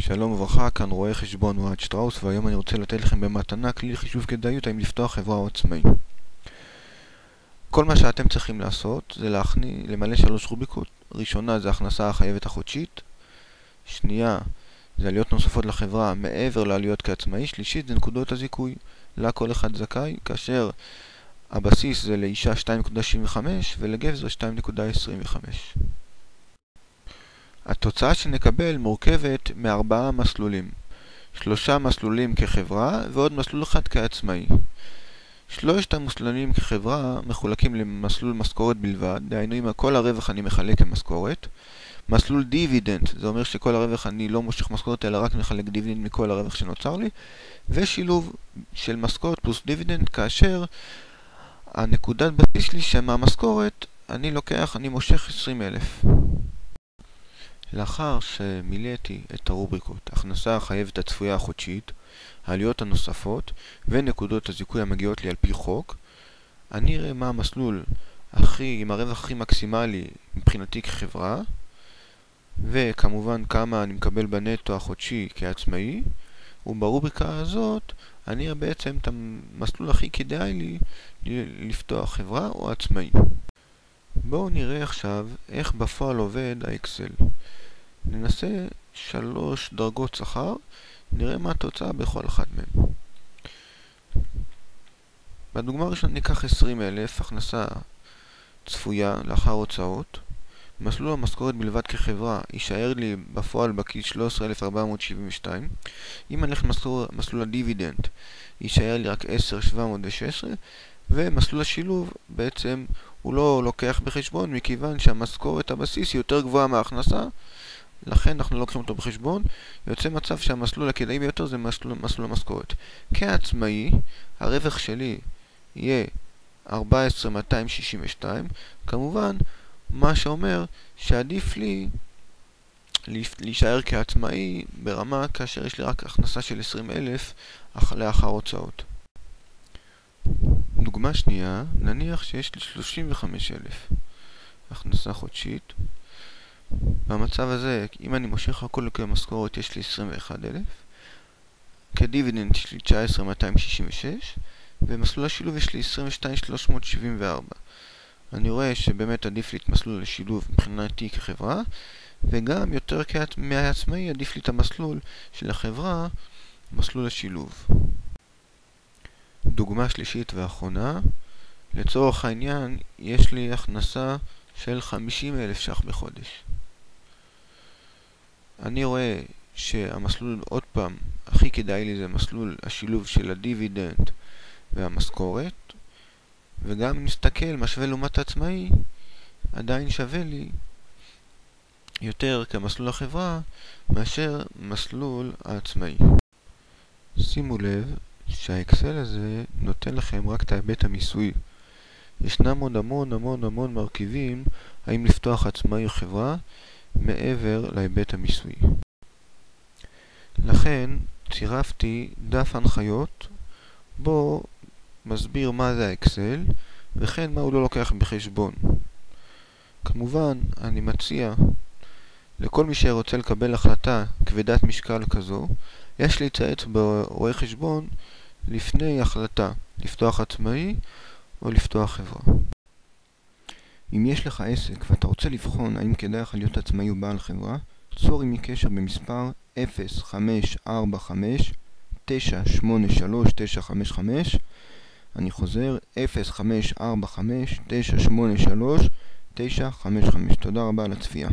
שלום וברכה, כאן רואה חשבון אוהד שטראוס, והיום אני רוצה לתת לכם במתנה כלי לחישוב כדאיות האם לפתוח חברה או עצמאי. כל מה שאתם צריכים לעשות זה למלא 3 רוביקות. ראשונה זה הכנסה החייבת החודשית, שנייה זה עליות נוספות לחברה מעבר לעליות כעצמאי, שלישית זה נקודות הזיכוי לה כל אחד זכאי, כאשר הבסיס זה לאישה 2.75 ולגבר 2.25. התוצאה שנקבל מורכבת מ4 מסלולים, 3 מסלולים כחברה ועוד מסלול אחד כעצמאי. 3 המסלולים כחברה מחולקים למסלול משכורת בלבד, דהיינו אם כל הרווח אני מחלק כמשכורת. מסלול דיבידנד, זה אומר שכל הרווח אני לא מושך משכורת אלא רק מחלק דיבידנד מכל הרווח שנוצר לי, ושילוב של משכורת פלוס דיבידנד, כאשר הנקודת בסיס שלי שמהמשכורת אני מושך 20,000. לאחר שמילאתי את הרובריקות, הכנסה החייבת הצפויה החודשית, העליות הנוספות ונקודות הזיכוי המגיעות לי על פי חוק, אני אראה מה המסלול עם הרווח הכי מקסימלי מבחינתי כחברה, וכמובן כמה אני מקבל בנטו החודשי כעצמאי, וברובריקה הזאת אני אראה בעצם את המסלול הכי כדאי לי לפתוח חברה או עצמאי. בואו נראה עכשיו איך בפועל עובד האקסל. ננסה 3 דרגות שכר, נראה מה התוצאה בכל אחת מהן. בדוגמה הראשונה ניקח 20,000, הכנסה צפויה לאחר הוצאות. מסלול המשכורת בלבד כחברה יישאר לי בפועל בכיס 13,472. אם אני אלך למסלול הדיבידנד יישאר לי רק 10,716, ומסלול השילוב בעצם הוא לא לוקח בחשבון מכיוון שהמשכורת הבסיס היא יותר גבוהה מההכנסה, לכן אנחנו לא לוקחים אותו בחשבון. יוצא מצב שהמסלול הכדאי ביותר זה מסלול המשכורת. כעצמאי הרווח שלי יהיה 14,262, כמובן מה שאומר שעדיף לי להישאר כעצמאי ברמה כאשר יש לי רק הכנסה של 20,000 לאחר הוצאות. דוגמה שנייה, נניח שיש לי 35,000 הכנסה חודשית. במצב הזה, אם אני מושך הכל כמשכורת יש לי 21,000, כדיבידנד יש לי 19,266, ומסלול השילוב יש לי 22,374. אני רואה שבאמת עדיף לי את מסלול השילוב מבחינתי כחברה, וגם יותר מהעצמאי עדיף לי את המסלול של החברה, מסלול השילוב. דוגמה שלישית ואחרונה, לצורך העניין יש לי הכנסה של 50,000 ש"ח בחודש. אני רואה שהמסלול עוד פעם הכי כדאי לי זה מסלול השילוב של הדיבידנד והמשכורת, וגם אם נסתכל משווה לעומת עצמאי עדיין שווה לי יותר כמסלול החברה מאשר מסלול העצמאי. שימו לב שהאקסל הזה נותן לכם רק את ההיבט המיסוי. ישנם עוד המון מרכיבים האם לפתוח עצמאי או חברה מעבר להיבט המיסוי. לכן צירפתי דף הנחיות בו מסביר מה זה האקסל וכן מה הוא לא לוקח בחשבון. כמובן אני מציע לכל מי שרוצה לקבל החלטה כבדת משקל כזו, יש להצייץ ברואה חשבון לפני החלטה לפתוח עצמאי או לפתוח חברה. אם יש לך עסק ואתה רוצה לבחון האם כדאי לך להיות עצמאי או בעל חברה, צור עמי קשר במספר 0545-983-955. אני חוזר 0545-983-955. תודה רבה על הצפייה.